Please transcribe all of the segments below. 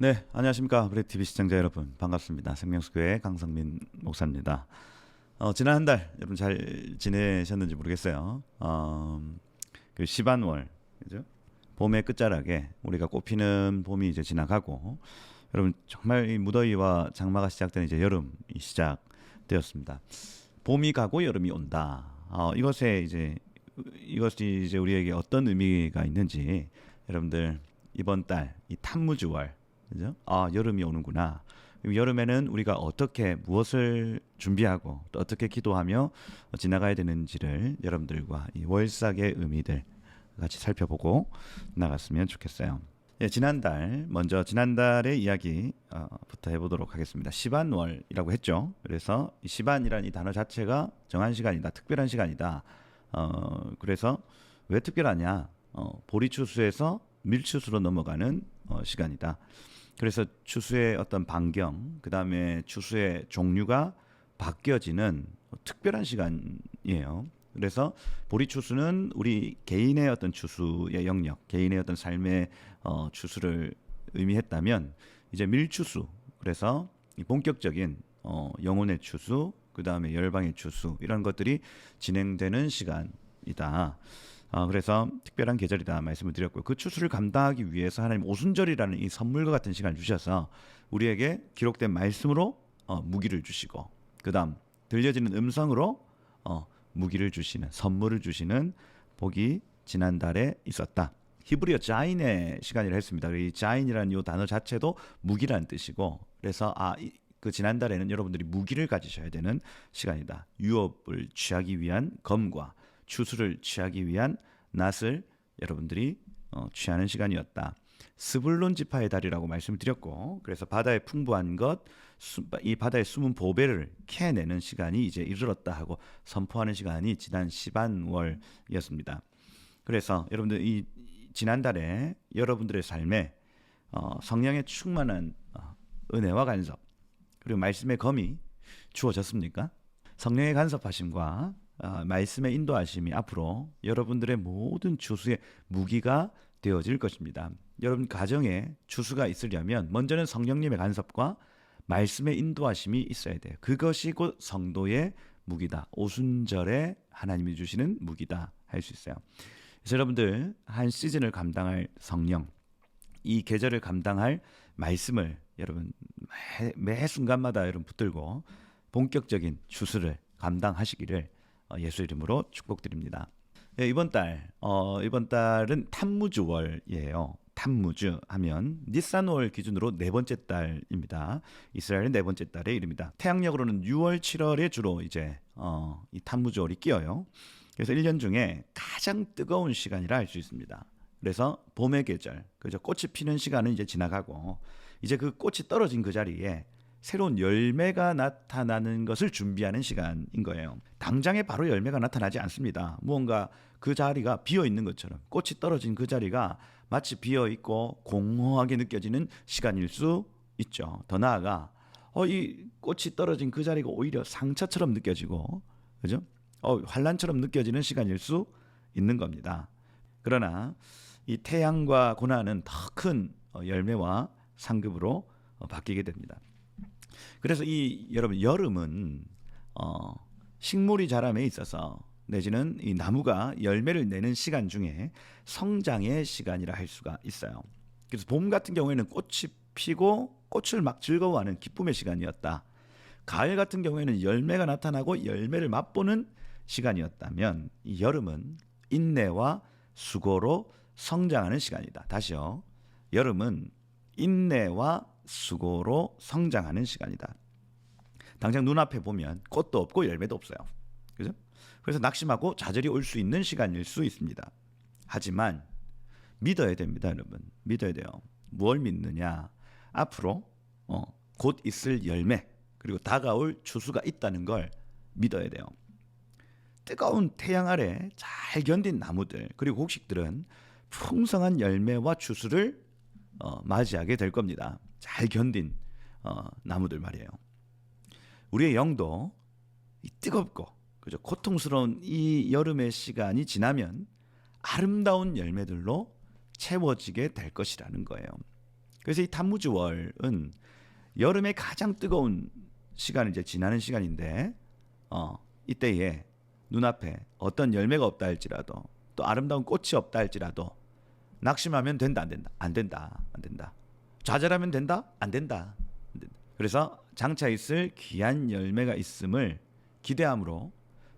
네, 안녕하십니까. 브레이브 TV 시청자 여러분. 반갑습니다. 생명수교회 강성민 목사입니다. 지난 한 달 여러분 잘 지내셨는지 모르겠어요. 그 시반월, 그죠? 봄의 끝자락에 우리가 꽃피는 봄이 이제 지나가고 여러분 정말 이 무더위와 장마가 시작된 이제 여름이 시작되었습니다. 봄이 가고 여름이 온다. 이것이 이제 우리에게 어떤 의미가 있는지 여러분들 이번 달 이 탄무주월, 그죠? 아, 여름이 오는구나. 그럼 여름에는 우리가 어떻게 무엇을 준비하고 또 어떻게 기도하며 지나가야 되는지를 여러분들과 이 월삭의 의미들 같이 살펴보고 나갔으면 좋겠어요. 예, 지난달의 이야기부터 해보도록 하겠습니다. 시반월이라고 했죠. 그래서 이 시반이라는 이 단어 자체가 정한 시간이다, 특별한 시간이다. 그래서 왜 특별하냐? 보리추수에서 밀추수로 넘어가는 시간이다. 그래서 추수의 어떤 반경, 그 다음에 추수의 종류가 바뀌어지는 특별한 시간이에요. 그래서 보리추수는 우리 개인의 어떤 추수의 영역, 개인의 어떤 삶의 추수를 의미했다면, 이제 밀추수, 그래서 이 본격적인 영혼의 추수, 그 다음에 열방의 추수, 이런 것들이 진행되는 시간이다. 그래서 특별한 계절이다 말씀을 드렸고요. 그 추수를 감당하기 위해서 하나님 오순절이라는 이 선물과 같은 시간을 주셔서 우리에게 기록된 말씀으로 무기를 주시고, 그 다음 들려지는 음성으로 무기를 주시는, 선물을 주시는 복이 지난달에 있었다. 히브리어 자인의 시간이라 했습니다. 이 자인이라는 이 단어 자체도 무기라는 뜻이고, 그래서 그 지난달에는 여러분들이 무기를 가지셔야 되는 시간이다. 유업을 취하기 위한 검과 추수를 취하기 위한 낫을 여러분들이 취하는 시간이었다. 스불론 지파의 달이라고 말씀드렸고, 그래서 바다의 풍부한 것, 이 바다의 숨은 보배를 캐내는 시간이 이제 이르렀다 하고 선포하는 시간이 지난 시반월이었습니다. 그래서 여러분들 이 지난달에 여러분들의 삶에 성령의 충만한 은혜와 간섭, 그리고 말씀의 검이 주어졌습니까? 성령의 간섭하심과 말씀의 인도하심이 앞으로 여러분들의 모든 추수의 무기가 되어질 것입니다. 여러분 가정에 추수가 있으려면 먼저는 성령님의 간섭과 말씀의 인도하심이 있어야 돼요. 그것이 곧 성도의 무기다. 오순절에 하나님이 주시는 무기다 할 수 있어요. 그래서 여러분들 한 시즌을 감당할 성령, 이 계절을 감당할 말씀을 여러분 매 순간마다 여러분 붙들고 본격적인 추수를 감당하시기를 예수 이름으로 축복드립니다. 네, 이번 달은 탄무주월이에요. 탄무주 하면 니산월 기준으로 네 번째 달입니다. 이스라엘의 네 번째 달의 이름입니다. 태양력으로는 6월, 7월에 주로 이제 이 탄무주월이 끼어요. 그래서 1년 중에 가장 뜨거운 시간이라 할 수 있습니다. 그래서 봄의 계절, 그죠? 꽃이 피는 시간은 이제 지나가고 이제 그 꽃이 떨어진 그 자리에 새로운 열매가 나타나는 것을 준비하는 시간인 거예요. 당장에 바로 열매가 나타나지 않습니다. 무언가 그 자리가 비어 있는 것처럼, 꽃이 떨어진 그 자리가 마치 비어 있고 공허하게 느껴지는 시간일 수 있죠. 더 나아가 이 꽃이 떨어진 그 자리가 오히려 상처처럼 느껴지고, 그죠? 환란처럼 느껴지는 시간일 수 있는 겁니다. 그러나 이 태양과 고난은 더 큰 열매와 상급으로 바뀌게 됩니다. 그래서 여러분 여름은 식물이 자람에 있어서 내지는 이 나무가 열매를 내는 시간 중에 성장의 시간이라 할 수가 있어요. 그래서 봄 같은 경우에는 꽃이 피고 꽃을 막 즐거워하는 기쁨의 시간이었다. 가을 같은 경우에는 열매가 나타나고 열매를 맛보는 시간이었다면, 이 여름은 인내와 수고로 성장하는 시간이다. 다시요. 여름은 인내와 수고로 성장하는 시간이다. 당장 눈앞에 보면 꽃도 없고 열매도 없어요. 그죠? 그래서 낙심하고 좌절이 올 수 있는 시간일 수 있습니다. 하지만 믿어야 됩니다, 여러분. 믿어야 돼요. 뭘 믿느냐? 앞으로 곧 있을 열매, 그리고 다가올 추수가 있다는 걸 믿어야 돼요. 뜨거운 태양 아래 잘 견딘 나무들, 그리고 곡식들은 풍성한 열매와 추수를 맞이하게 될 겁니다. 잘 견딘 나무들 말이에요. 우리의 영도 뜨겁고, 그죠? 고통스러운 이 여름의 시간이 지나면 아름다운 열매들로 채워지게 될 것이라는 거예요. 그래서 이 단무지월은 여름에 가장 뜨거운 시간을 이제 지나는 시간인데 이때에 눈앞에 어떤 열매가 없다 할지라도 또 아름다운 꽃이 없다 할지라도 낙심하면 된다 안 된다? 안 된다. 안 된다. 좌절하면 된다? 안 된다. 안 된다. 그래서 장차 있을 귀한 열매가 있음을 기대함으로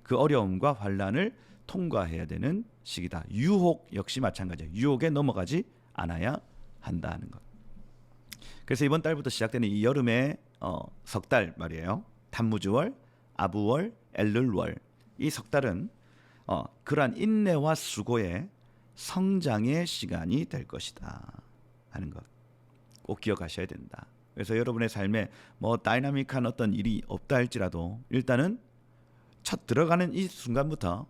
그 어려움과 환란을 통과해야 되는 시기다. 유혹 역시 마찬가지예요. 유혹에 넘어가지 않아야 한다는 것. 그래서 이번 달부터 시작되는 이 여름의 석 달 말이에요. 단무지월, 아부월, 엘룰월. 이 석 달은 그러한 인내와 수고의 성장의 시간이 될 것이다 하는 것 꼭 기억하셔야 된다. 그래서 여러분의 삶에 뭐 다이나믹한 어떤 일이 없다 할지라도 일단은 첫 들어가는 이 순간부터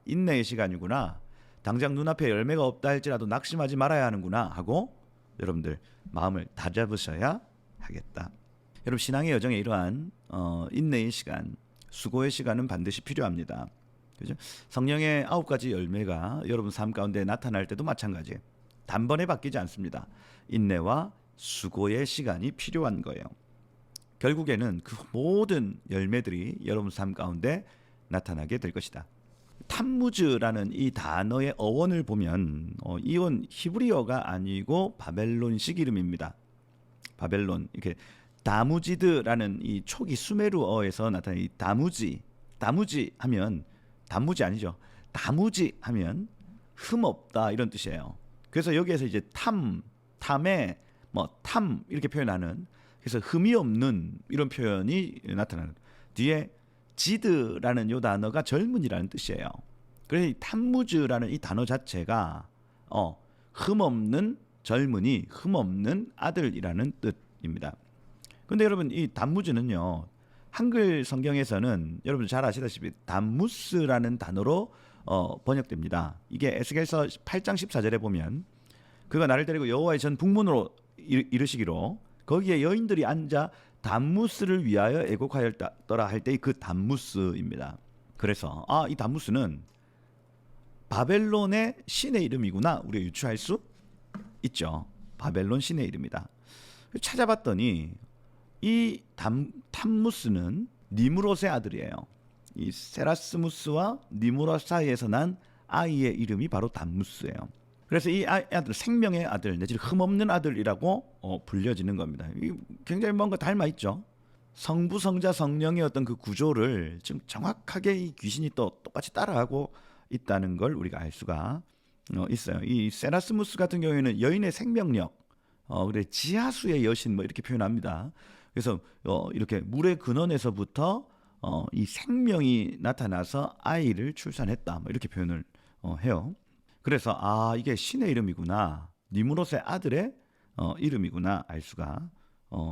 인내의 시간이구나. 당장 눈앞에 열매가 없다 할지라도 낙심하지 말아야 하는구나 하고 여러분들 마음을 다잡으셔야 하겠다. 여러분 신앙의 여정에 이러한 인내의 시간, 수고의 시간은 반드시 필요합니다. 그죠? 성령의 9가지 열매가 여러분 삶 가운데 나타날 때도 마찬가지예요. 단번에 바뀌지 않습니다. 인내와 수고의 시간이 필요한 거예요. 결국에는 그 모든 열매들이 여러분 삶 가운데 나타나게 될 것이다. 탐무즈라는 이 단어의 어원을 보면 이건 히브리어가 아니고 바벨론식 이름입니다. 바벨론 이렇게 다무지드라는 이 초기 수메르어에서 나타난 이 다무지 하면 단무지 아니죠. 다무지 하면 흠 없다 이런 뜻이에요. 그래서 여기에서 이제 탐에 탐 이렇게 표현하는 그래서 흠이 없는 이런 표현이 나타나는 뒤에 지드라는 요 단어가 젊은이라는 뜻이에요. 그래서 이 탐무즈라는 이 단어 자체가 흠 없는 젊은이, 흠 없는 아들이라는 뜻입니다. 근데 여러분 이 단무즈는요. 한글 성경에서는 여러분 잘 아시다시피 단무스라는 단어로 번역됩니다. 이게 에스겔서 8장 14절에 보면 그가 나를 데리고 여호와의 전 북문으로 이르시기로 거기에 여인들이 앉아 단무스를 위하여 애곡하였더라 할 때 그 단무스입니다. 그래서 이 단무스는 바벨론의 신의 이름이구나 우리가 유추할 수 있죠. 바벨론 신의 이름이다. 찾아봤더니 이 탐무스는 니무롯의 아들이에요. 이 세라스무스와 니무롯 사이에서 난 아이의 이름이 바로 단무스예요. 그래서 이 아들 생명의 아들 내지 흠없는 아들이라고 불려지는 겁니다. 굉장히 뭔가 닮아 있죠. 성부 성자 성령의 어떤 그 구조를 지금 정확하게 이 귀신이 또 똑같이 따라하고 있다는 걸 우리가 알 수가 있어요. 이 세라스무스 같은 경우에는 여인의 생명력, 그래 지하수의 여신 뭐 이렇게 표현합니다. 그래서 이렇게 물의 근원에서부터 이 생명이 나타나서 아이를 출산했다 뭐 이렇게 표현을 해요. 그래서 이게 신의 이름이구나, 니무롯의 아들의 이름이구나 알 수가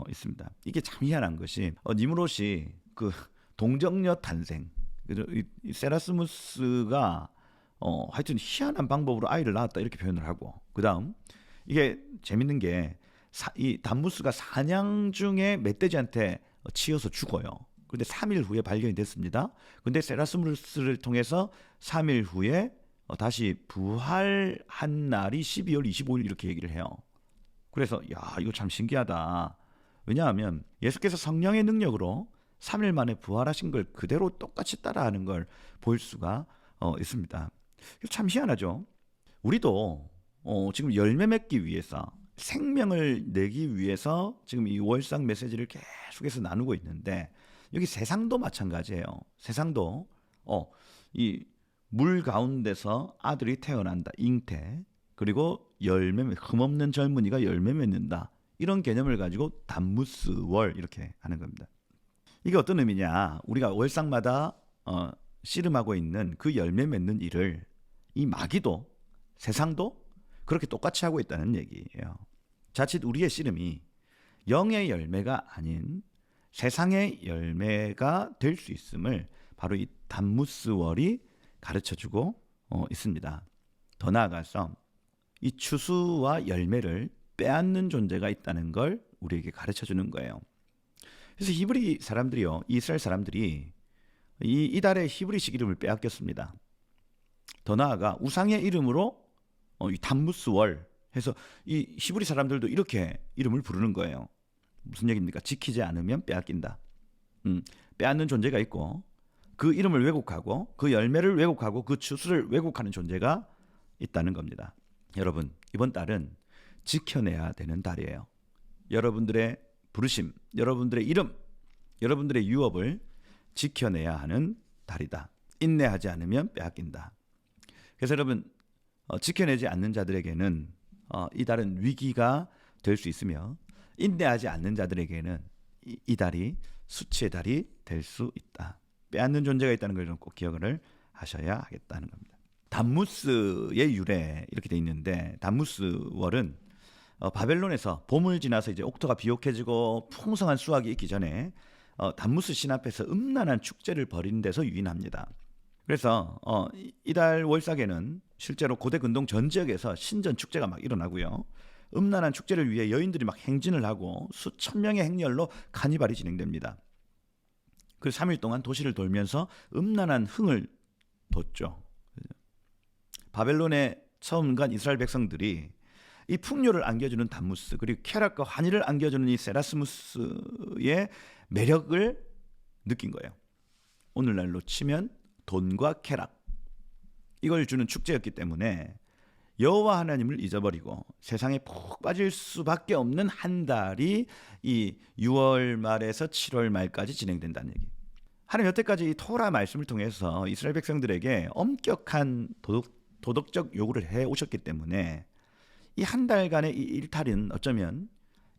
있습니다. 이게 참 희한한 것이 니무롯이 그 동정녀 탄생, 이 세라스무스가 하여튼 희한한 방법으로 아이를 낳았다 이렇게 표현을 하고, 그 다음 이게 재밌는 게 이 단무스가 사냥 중에 멧돼지한테 치여서 죽어요. 그런데 3일 후에 발견이 됐습니다. 근데 세라스무스를 통해서 3일 후에 다시 부활한 날이 12월 25일 이렇게 얘기를 해요. 그래서 이거 참 신기하다. 왜냐하면 예수께서 성령의 능력으로 3일 만에 부활하신 걸 그대로 똑같이 따라하는 걸 볼 수가 있습니다. 참 희한하죠. 우리도 지금 열매 맺기 위해서, 생명을 내기 위해서 지금 이 월상 메시지를 계속해서 나누고 있는데, 여기 세상도 마찬가지예요. 세상도 이 물 가운데서 아들이 태어난다, 잉태. 그리고 열매, 흠없는 젊은이가 열매 맺는다, 이런 개념을 가지고 단무스월 이렇게 하는 겁니다. 이게 어떤 의미냐, 우리가 월상마다 씨름하고 있는 그 열매 맺는 일을 이 마귀도 세상도 그렇게 똑같이 하고 있다는 얘기예요. 자칫 우리의 씨름이 영의 열매가 아닌 세상의 열매가 될 수 있음을 바로 이 단무스월이 가르쳐주고 있습니다. 더 나아가서 이 추수와 열매를 빼앗는 존재가 있다는 걸 우리에게 가르쳐주는 거예요. 그래서 히브리 사람들이요, 이스라엘 사람들이 이 달의 히브리식 이름을 빼앗겼습니다. 더 나아가 우상의 이름으로 이 단무스월, 해서 이 히브리 사람들도 이렇게 이름을 부르는 거예요. 무슨 얘기입니까? 지키지 않으면 빼앗긴다. 빼앗는 존재가 있고 그 이름을 왜곡하고 그 열매를 왜곡하고 그 추수를 왜곡하는 존재가 있다는 겁니다. 여러분, 이번 달은 지켜내야 되는 달이에요. 여러분들의 부르심, 여러분들의 이름, 여러분들의 유업을 지켜내야 하는 달이다. 인내하지 않으면 빼앗긴다. 그래서 여러분, 지켜내지 않는 자들에게는 이 달은 위기가 될 수 있으며 인내하지 않는 자들에게는 이 달이 수치의 달이 될 수 있다. 빼앗는 존재가 있다는 걸 꼭 기억을 하셔야 하겠다는 겁니다. 담무스의 유래 이렇게 돼 있는데 담무스월은 바벨론에서 봄을 지나서 이제 옥토가 비옥해지고 풍성한 수확이 있기 전에 담무스 신 앞에서 음란한 축제를 벌이는 데서 유인합니다. 그래서 이달 월삭에는 실제로 고대 근동 전 지역에서 신전 축제가 막 일어나고요. 음란한 축제를 위해 여인들이 막 행진을 하고 수천 명의 행렬로 카니발이 진행됩니다. 그 3일 동안 도시를 돌면서 음란한 흥을 돋죠. 바벨론에 처음 간 이스라엘 백성들이 이 풍요를 안겨주는 담무스 그리고 쾌락과 환희를 안겨주는 이 세라스무스의 매력을 느낀 거예요. 오늘날로 치면 돈과 쾌락 이걸 주는 축제였기 때문에 여호와 하나님을 잊어버리고 세상에 푹 빠질 수밖에 없는 한 달이 이 6월 말에서 7월 말까지 진행된다는 얘기. 하나님 여태까지 이 토라 말씀을 통해서 이스라엘 백성들에게 엄격한 도덕적 요구를 해 오셨기 때문에 이 한 달간의 이 일탈은 어쩌면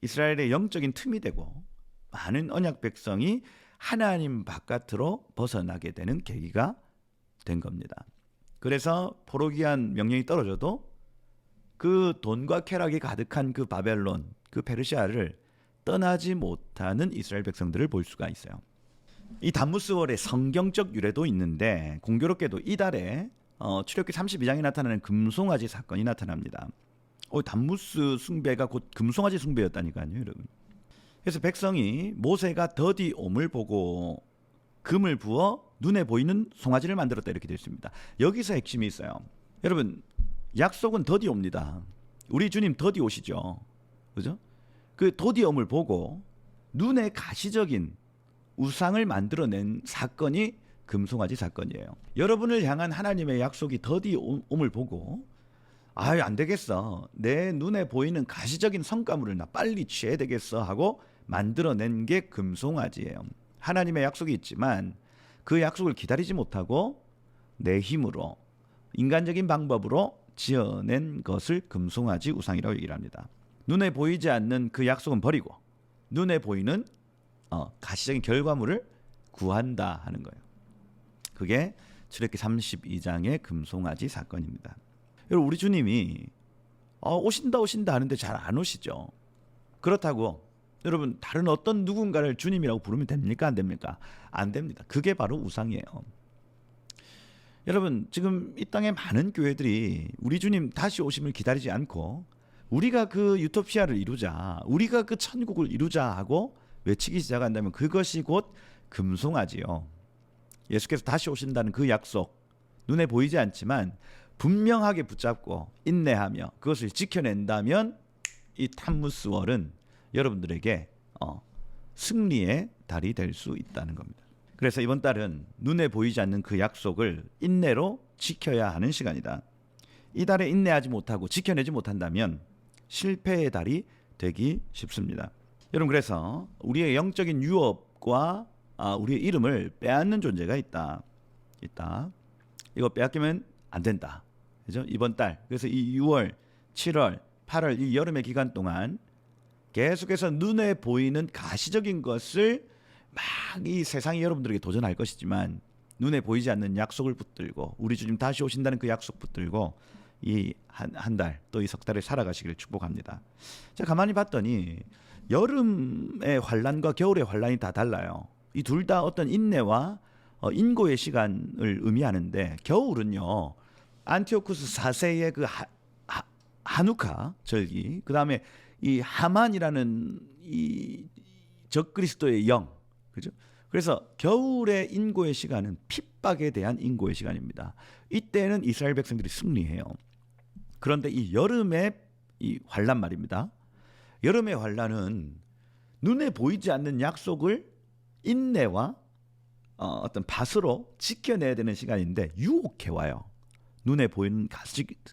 이스라엘의 영적인 틈이 되고 많은 언약 백성이 하나님 바깥으로 벗어나게 되는 계기가 된 겁니다. 그래서 포로기한 명령이 떨어져도 그 돈과 쾌락이 가득한 그 바벨론, 그 페르시아를 떠나지 못하는 이스라엘 백성들을 볼 수가 있어요. 이 담무스월의 성경적 유래도 있는데 공교롭게도 이달에 출애굽기 32장에 나타나는 금송아지 사건이 나타납니다. 담무스 숭배가 곧 금송아지 숭배였다니까요, 여러분. 그래서 백성이 모세가 더디 옴을 보고 금을 부어 눈에 보이는 송아지를 만들었다 이렇게 되어 있습니다. 여기서 핵심이 있어요. 여러분, 약속은 더디 옵니다. 우리 주님 더디 오시죠. 그죠? 그 더디 옴을 보고 눈에 가시적인 우상을 만들어낸 사건이 금송아지 사건이에요. 여러분을 향한 하나님의 약속이 더디 옴을 보고 안 되겠어. 내 눈에 보이는 가시적인 성과물을 나 빨리 취해야 되겠어 하고 만들어낸 게 금송아지예요. 하나님의 약속이 있지만 그 약속을 기다리지 못하고 내 힘으로 인간적인 방법으로 지어낸 것을 금송아지 우상이라고 얘기를 합니다. 눈에 보이지 않는 그 약속은 버리고 눈에 보이는 가시적인 결과물을 구한다 하는 거예요. 그게 출애굽기 32장의 금송아지 사건입니다. 여러분, 우리 주님이 오신다 하는데 잘 안 오시죠. 그렇다고 여러분 다른 어떤 누군가를 주님이라고 부르면 됩니까? 안 됩니까? 안 됩니다. 그게 바로 우상이에요. 여러분, 지금 이 땅에 많은 교회들이 우리 주님 다시 오심을 기다리지 않고 우리가 그 유토피아를 이루자, 우리가 그 천국을 이루자 하고 외치기 시작한다면 그것이 곧 금송아지요. 예수께서 다시 오신다는 그 약속, 눈에 보이지 않지만 분명하게 붙잡고 인내하며 그것을 지켜낸다면 이 탐무스월은 여러분들에게 승리의 달이 될 수 있다는 겁니다. 그래서 이번 달은 눈에 보이지 않는 그 약속을 인내로 지켜야 하는 시간이다. 이 달에 인내하지 못하고 지켜내지 못한다면 실패의 달이 되기 쉽습니다. 여러분, 그래서 우리의 영적인 유업과 우리의 이름을 빼앗는 존재가 있다. 이거 빼앗기면 안 된다. 그죠? 이번 달, 그래서 이 6월, 7월, 8월 이 여름의 기간 동안 계속해서 눈에 보이는 가시적인 것을 막 이 세상이 여러분들에게 도전할 것이지만 눈에 보이지 않는 약속을 붙들고 우리 주님 다시 오신다는 그 약속 붙들고 이 한 달 또 이 석 달을 살아가시기를 축복합니다. 제가 가만히 봤더니 여름의 환란과 겨울의 환란이 다 달라요. 이 둘 다 어떤 인내와 인고의 시간을 의미하는데 겨울은요 안티오쿠스 4세의 그 하누카 절기, 그 다음에 이 하만이라는 이 적그리스도의 영, 그죠? 그래서 겨울의 인고의 시간은 핍박에 대한 인고의 시간입니다. 이때는 이스라엘 백성들이 승리해요. 그런데 이 여름의 이 환란 말입니다. 여름의 환란은 눈에 보이지 않는 약속을 인내와 어떤 밭으로 지켜내야 되는 시간인데 유혹해 와요. 눈에 보이는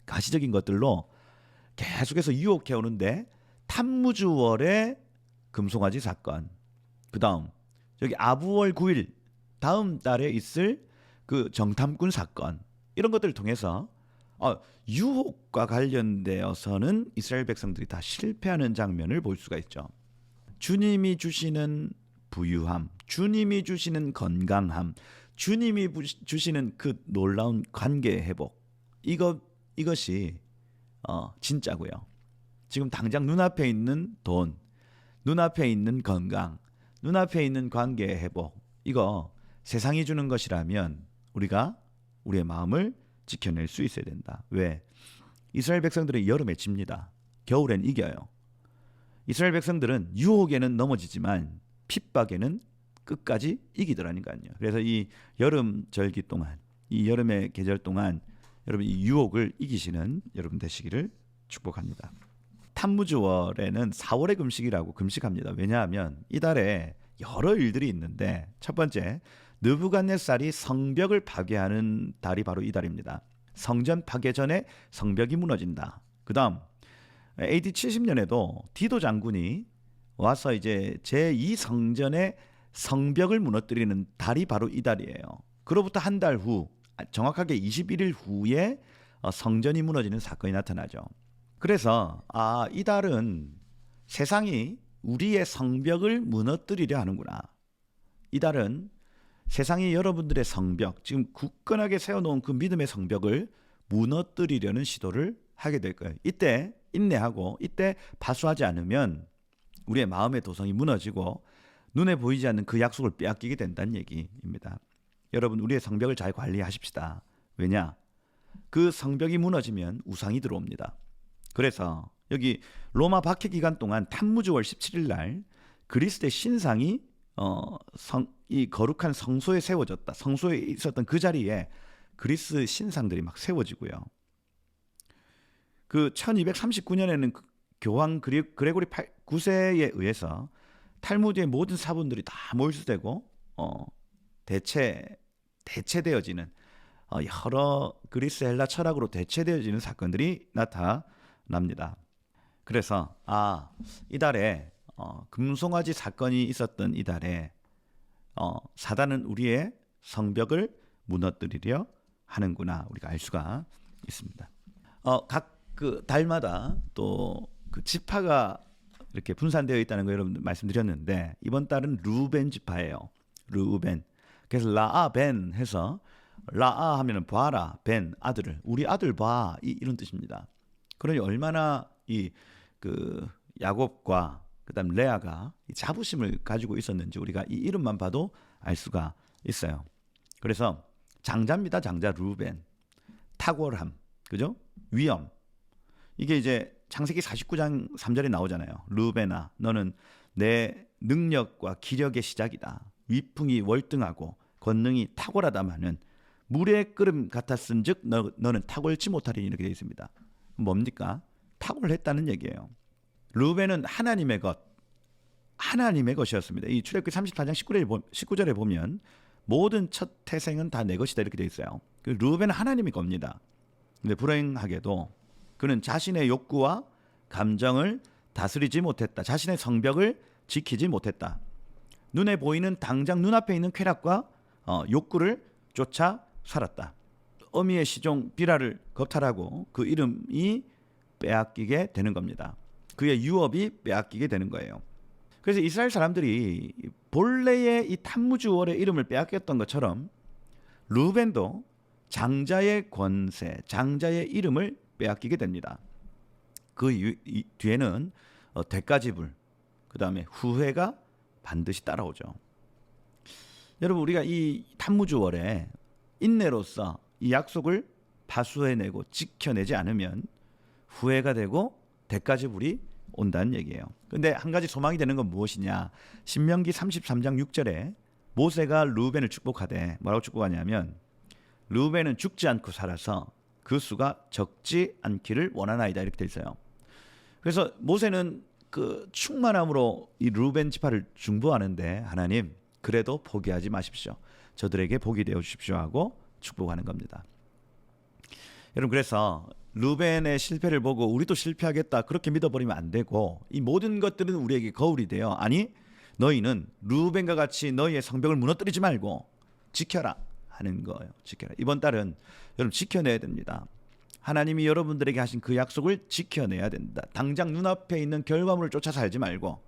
가시적인 것들로 계속해서 유혹해 오는데 탐무주월의 금송아지 사건, 그 다음 여기 아부월 9일 다음 달에 있을 그 정탐꾼 사건, 이런 것들을 통해서 유혹과 관련되어서는 이스라엘 백성들이 다 실패하는 장면을 볼 수가 있죠. 주님이 주시는 부유함, 주님이 주시는 건강함, 주님이 주시는 그 놀라운 관계의 회복, 이것이 진짜고요. 지금 당장 눈앞에 있는 돈, 눈앞에 있는 건강, 눈앞에 있는 관계의 회복, 이거 세상이 주는 것이라면 우리가 우리의 마음을 지켜낼 수 있어야 된다. 왜? 이스라엘 백성들은 여름에 집니다. 겨울엔 이겨요. 이스라엘 백성들은 유혹에는 넘어지지만 핍박에는 끝까지 이기더라니까요. 그래서 이 여름 절기 동안, 이 여름의 계절 동안 여러분 이 유혹을 이기시는 여러분 되시기를 축복합니다. 탐무주월에는 4월의 금식이라고 금식합니다. 왜냐하면 이달에 여러 일들이 있는데 첫 번째, 느부갓네살이 성벽을 파괴하는 달이 바로 이 달입니다. 성전 파괴 전에 성벽이 무너진다. 그 다음 AD 70년에도 디도 장군이 와서 이제 제2성전의 성벽을 무너뜨리는 달이 바로 이 달이에요. 그로부터 한 달 후, 정확하게 21일 후에 성전이 무너지는 사건이 나타나죠. 그래서 이 달은 세상이 우리의 성벽을 무너뜨리려 하는구나. 이 달은 세상이 여러분들의 성벽, 지금 굳건하게 세워놓은 그 믿음의 성벽을 무너뜨리려는 시도를 하게 될 거예요. 이때 인내하고 이때 파수하지 않으면 우리의 마음의 도성이 무너지고 눈에 보이지 않는 그 약속을 빼앗기게 된다는 얘기입니다. 여러분, 우리의 성벽을 잘 관리하십시다. 왜냐? 그 성벽이 무너지면 우상이 들어옵니다. 그래서 여기 로마 박해 기간 동안 탐무주월 17일 날 그리스도의 신상이 이 거룩한 성소에 세워졌다. 성소에 있었던 그 자리에 그리스 신상들이 막 세워지고요. 그 1239년에는 교황 그레고리 9세에 의해서 탈무드의 모든 사본들이 다 몰수되고 대체되어지는 여러 그리스 헬라 철학으로 대체되어지는 사건들이 나타납니다. 그래서 이달에 금송아지 사건이 있었던 이달에 사단은 우리의 성벽을 무너뜨리려 하는구나, 우리가 알 수가 있습니다. 각 그 달마다 또 그 지파가 이렇게 분산되어 있다는 거 여러분 말씀드렸는데, 이번 달은 루벤 지파예요. 루벤. 그래서 라아벤 해서, 라아 하면은 봐라, 벤 아들을, 우리 아들 봐, 이런 뜻입니다. 그러니 얼마나 이 그 야곱과 그다음 레아가 이 자부심을 가지고 있었는지 우리가 이 이름만 봐도 알 수가 있어요. 그래서 장자입니다. 장자 루벤. 탁월함, 그죠? 위엄. 이게 이제 창세기 49장 3절에 나오잖아요. 루벤아, 너는 내 능력과 기력의 시작이다. 위풍이 월등하고 권능이 탁월하다마는 물의 끓음 같았은즉 너는 탁월치 못하리니, 이렇게 되어 있습니다. 뭡니까? 탁월했다는 얘기예요. 루벤은 하나님의 것이었습니다. 이 출애굽기 34장 19절에 보면 모든 첫 태생은 다 내 것이다, 이렇게 되어 있어요. 그 루벤은 하나님의 겁니다. 근데 불행하게도 그는 자신의 욕구와 감정을 다스리지 못했다. 자신의 성벽을 지키지 못했다. 눈에 보이는 당장 눈앞에 있는 쾌락과 욕구를 쫓아 살았다. 어미의 시종 비라를 겁탈하고 그 이름이 빼앗기게 되는 겁니다. 그의 유업이 빼앗기게 되는 거예요. 그래서 이스라엘 사람들이 본래의 이 탐무주월의 이름을 빼앗겼던 것처럼 루벤도 장자의 권세, 장자의 이름을 빼앗기게 됩니다. 그 뒤에는 대가지불, 그 다음에 후회가 반드시 따라오죠. 여러분, 우리가 이 탐무주월에 인내로서 이 약속을 파수해내고 지켜내지 않으면 후회가 되고 대가지불이 온다는 얘기예요. 근데 한 가지 소망이 되는 건 무엇이냐? 신명기 33장 6절에 모세가 루벤을 축복하되 뭐라고 축복하냐면, 루벤은 죽지 않고 살아서 그 수가 적지 않기를 원하나이다, 이렇게 돼 있어요. 그래서 모세는 그 충만함으로 이 루벤 지파를 중보하는데 하나님 그래도 포기하지 마십시오. 저들에게 복이 되어 주십시오 하고 축복하는 겁니다. 여러분 그래서 루벤의 실패를 보고 우리도 실패하겠다 그렇게 믿어버리면 안 되고 이 모든 것들은 우리에게 거울이 돼요. 아니 너희는 루벤과 같이 너희의 성벽을 무너뜨리지 말고 지켜라 하는 거예요. 지켜라. 이번 달은 여러분 지켜내야 됩니다. 하나님이 여러분들에게 하신 그 약속을 지켜내야 된다. 당장 눈앞에 있는 결과물을 쫓아 살지 말고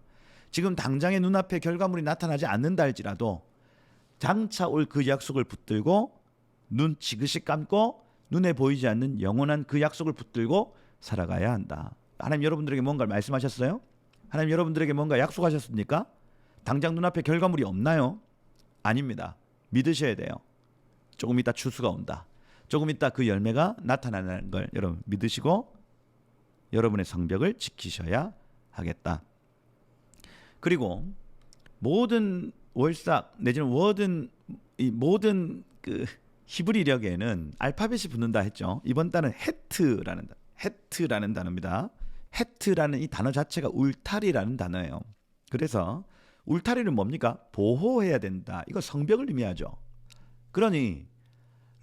지금 당장의 눈앞에 결과물이 나타나지 않는다 할지라도 장차 올 그 약속을 붙들고 눈 지그시 감고 눈에 보이지 않는 영원한 그 약속을 붙들고 살아가야 한다. 하나님 여러분들에게 뭔가를 말씀하셨어요? 하나님 여러분들에게 뭔가 약속하셨습니까? 당장 눈앞에 결과물이 없나요? 아닙니다. 믿으셔야 돼요. 조금 있다 추수가 온다. 조금 있다 그 열매가 나타나는 걸 여러분 믿으시고 여러분의 성벽을 지키셔야 하겠다. 그리고 모든 월삭 내지는 워든 이 모든 그 히브리력에는 알파벳이 붙는다 했죠. 이번 단은 헤트라는 단어입니다. 헤트라는 이 단어 자체가 울타리라는 단어예요. 그래서 울타리는 뭡니까? 보호해야 된다. 이거 성벽을 의미하죠. 그러니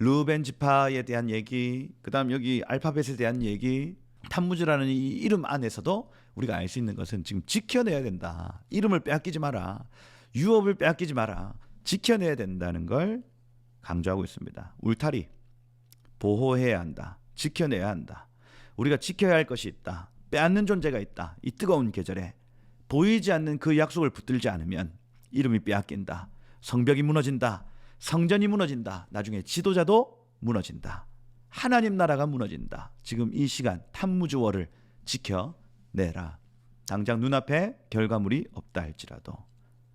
루벤 지파에 대한 얘기, 그다음 여기 알파벳에 대한 얘기, 탄무즈라는 이 이름 안에서도 우리가 알 수 있는 것은 지금 지켜내야 된다. 이름을 빼앗기지 마라. 유업을 빼앗기지 마라. 지켜내야 된다는 걸 강조하고 있습니다. 울타리, 보호해야 한다. 지켜내야 한다. 우리가 지켜야 할 것이 있다. 빼앗는 존재가 있다. 이 뜨거운 계절에 보이지 않는 그 약속을 붙들지 않으면 이름이 빼앗긴다. 성벽이 무너진다. 성전이 무너진다. 나중에 지도자도 무너진다. 하나님 나라가 무너진다. 지금 이 시간 탄무주월을 지켜내라. 당장 눈앞에 결과물이 없다 할지라도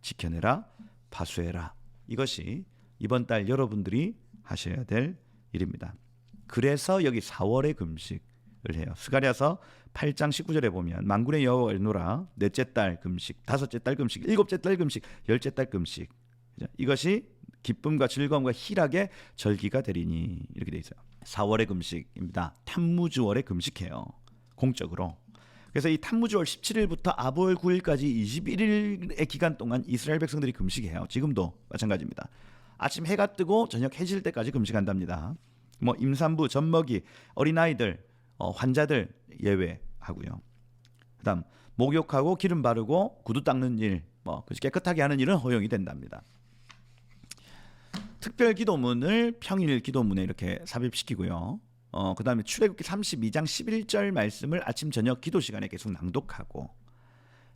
지켜내라. 파수해라. 이것이 이번 달 여러분들이 하셔야 될 일입니다. 그래서 여기 4월의 금식을 해요. 스가랴서 8장 19절에 보면 만군의 여호와를 노라 넷째 달 금식, 다섯째 달 금식, 일곱째 달 금식, 열째 달 금식. 이것이 기쁨과 즐거움과 희락의 절기가 되리니 이렇게 돼 있어요. 4월의 금식입니다. 탄무주월에 금식해요. 공적으로. 그래서 이 탄무주월 17일부터 아부월 9일까지 21일의 기간 동안 이스라엘 백성들이 금식해요. 지금도 마찬가지입니다. 아침 해가 뜨고 저녁 해질 때까지 금식한답니다. 뭐 임산부, 젖먹이, 어린아이들, 환자들 예외하고요. 그다음 목욕하고 기름 바르고 구두 닦는 일, 뭐 깨끗하게 하는 일은 허용이 된답니다. 특별 기도문을 평일 기도문에 이렇게 삽입시키고요. 그다음에 출애굽기 32장 11절 말씀을 아침 저녁 기도 시간에 계속 낭독하고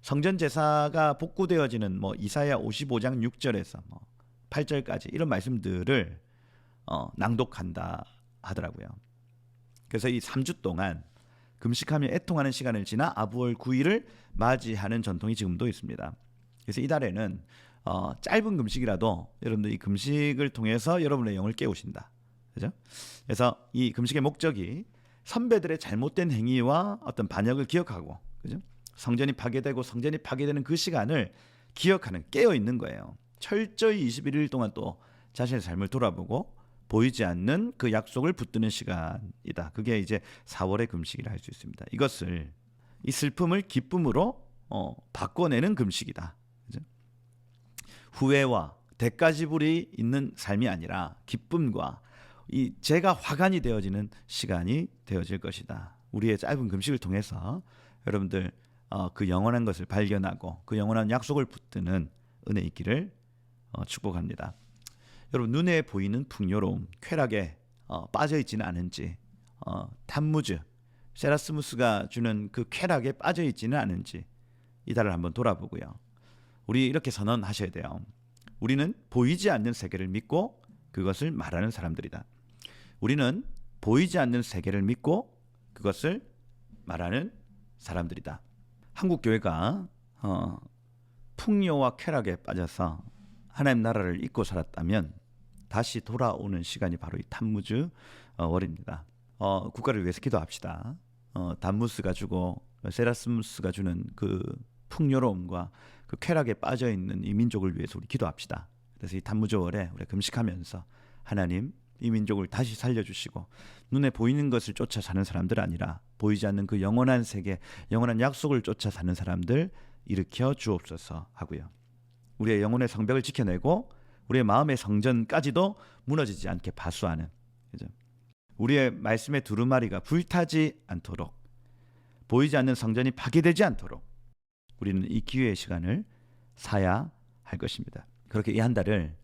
성전 제사가 복구되어지는 뭐 이사야 55장 6절에서 뭐 8절까지 이런 말씀들을 낭독한다 하더라고요. 그래서 이 3주 동안 금식하며 애통하는 시간을 지나 아부월 9일을 맞이하는 전통이 지금도 있습니다. 그래서 이달에는 짧은 금식이라도 여러분들 이 금식을 통해서 여러분의 영을 깨우신다. 그죠? 그래서 이 금식의 목적이 선배들의 잘못된 행위와 어떤 반역을 기억하고, 그죠? 성전이 파괴되고 성전이 파괴되는 그 시간을 기억하는, 깨어 있는 거예요. 철저히 21일 동안 또 자신의 삶을 돌아보고 보이지 않는 그 약속을 붙드는 시간이다. 그게 이제 4월의 금식이라 할 수 있습니다. 이것을 이 슬픔을 기쁨으로 바꿔내는 금식이다. 그죠? 후회와 대가 지불이 있는 삶이 아니라 기쁨과 이 제가 화관이 되어지는 시간이 되어질 것이다. 우리의 짧은 금식을 통해서 여러분들 그 영원한 것을 발견하고 그 영원한 약속을 붙드는 은혜 있기를 축복합니다. 여러분 눈에 보이는 풍요로움, 쾌락에 빠져 있지는 않은지, 탄무즈, 세라스무스가 주는 그 쾌락에 빠져 있지는 않은지 이달을 한번 돌아보고요. 우리 이렇게 선언하셔야 돼요. 우리는 보이지 않는 세계를 믿고 그것을 말하는 사람들이다. 우리는 보이지 않는 세계를 믿고 그것을 말하는 사람들이다. 한국 교회가 풍요와 쾌락에 빠져서 하나님 나라를 잊고 살았다면 다시 돌아오는 시간이 바로 이 탄무즈 월입니다. 국가를 위해서 기도합시다. 단무스가 주고 세라스무스가 주는 그 풍요로움과 그 쾌락에 빠져 있는 이 민족을 위해서 우리 기도합시다. 그래서 이 탄무즈월에 우리 금식하면서 하나님 이 민족을 다시 살려주시고 눈에 보이는 것을 쫓아 사는 사람들 아니라 보이지 않는 그 영원한 세계, 영원한 약속을 쫓아 사는 사람들 일으켜 주옵소서 하고요. 우리의 영혼의 성벽을 지켜내고 우리의 마음의 성전까지도 무너지지 않게 파수하는, 그죠? 우리의 말씀의 두루마리가 불타지 않도록, 보이지 않는 성전이 파괴되지 않도록 우리는 이 기회의 시간을 사야 할 것입니다. 그렇게 이 한 달을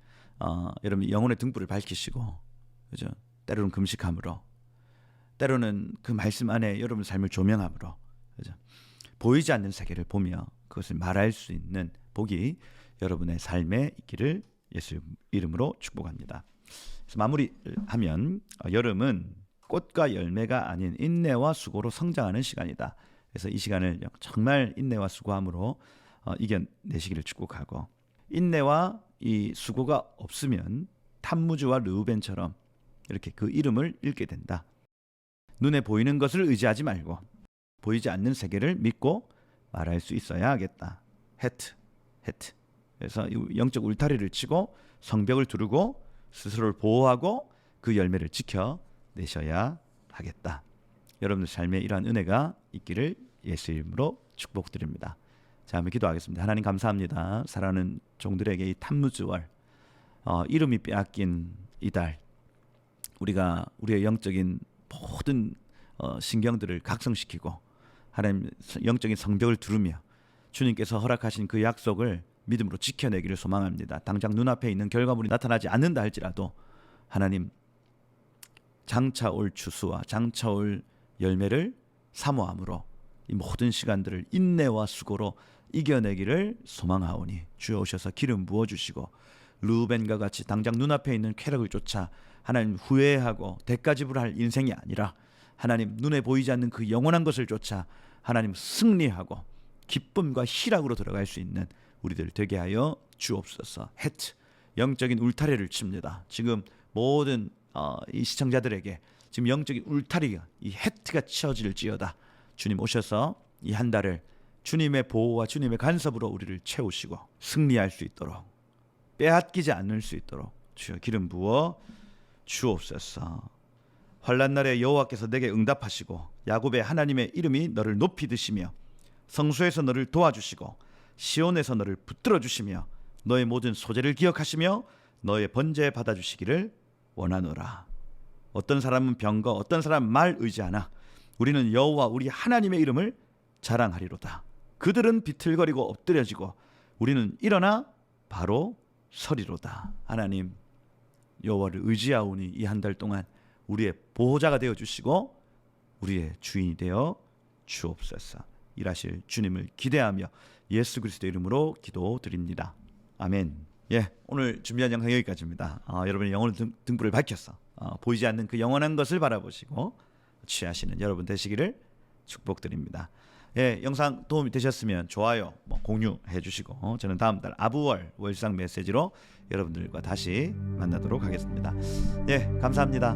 여러분 영혼의 등불을 밝히시고, 그죠? 때로는 금식함으로, 때로는 그 말씀 안에 여러분 삶을 조명함으로, 그죠? 보이지 않는 세계를 보며 그것을 말할 수 있는 복이 여러분의 삶에 있기를 예수 이름으로 축복합니다. 그래서 마무리하면 여름은 꽃과 열매가 아닌 인내와 수고로 성장하는 시간이다. 그래서 이 시간을 정말 인내와 수고함으로 이겨내시기를 축복하고, 인내와 이 수고가 없으면 탐무주와 르우벤처럼 이렇게 그 이름을 잃게 된다. 눈에 보이는 것을 의지하지 말고 보이지 않는 세계를 믿고 말할 수 있어야 하겠다. 헤트. 그래서 영적 울타리를 치고 성벽을 두르고 스스로를 보호하고 그 열매를 지켜내셔야 하겠다. 여러분들 삶에 이러한 은혜가 있기를 예수 이름으로 축복드립니다. 자, 한번 기도하겠습니다. 하나님 감사합니다. 사랑하는 종들에게 이 탐무주월 이름이 빼앗긴 이달, 우리가 우리의 영적인 모든 신경들을 각성시키고 하나님 영적인 성벽을 두르며 주님께서 허락하신 그 약속을 믿음으로 지켜내기를 소망합니다. 당장 눈앞에 있는 결과물이 나타나지 않는다 할지라도 하나님 장차 올 추수와 장차 올 열매를 사모함으로 이 모든 시간들을 인내와 수고로 이겨내기를 소망하오니 주여 오셔서 기름 부어주시고 르우벤과 같이 당장 눈앞에 있는 쾌락을 쫓아 하나님 후회하고 대가 지불할 인생이 아니라 하나님 눈에 보이지 않는 그 영원한 것을 쫓아 하나님 승리하고 기쁨과 희락으로 들어갈 수 있는 우리들 되게 하여 주옵소서. 헤트, 영적인 울타리를 칩니다. 지금 모든 이 시청자들에게 지금 영적인 울타리가 이 헤트가 치어질지어다. 주님 오셔서 이 한 달을 주님의 보호와 주님의 간섭으로 우리를 채우시고 승리할 수 있도록, 빼앗기지 않을 수 있도록 주여 기름 부어 주옵소서. 환난 날에 여호와께서 내게 응답하시고 야곱의 하나님의 이름이 너를 높이 드시며 성소에서 너를 도와주시고 시온에서 너를 붙들어 주시며 너의 모든 소재를 기억하시며 너의 번제 받아주시기를 원하노라. 어떤 사람은 병거, 어떤 사람은 말 의지하나 우리는 여호와 우리 하나님의 이름을 자랑하리로다. 그들은 비틀거리고 엎드려지고 우리는 일어나 바로 서리로다. 하나님 여호와를 의지하오니 이 한 달 동안 우리의 보호자가 되어주시고 우리의 주인이 되어 주옵소서. 일하실 주님을 기대하며 예수 그리스도 이름으로 기도드립니다. 아멘. 오늘 준비한 영상 여기까지입니다. 여러분의 영혼의 등불을 밝혀서 보이지 않는 그 영원한 것을 바라보시고 취하시는 여러분 되시기를 축복드립니다. 영상 도움이 되셨으면 좋아요, 공유해 주시고 저는 다음 달 아부월 월상 메시지로 여러분들과 다시 만나도록 하겠습니다. 감사합니다.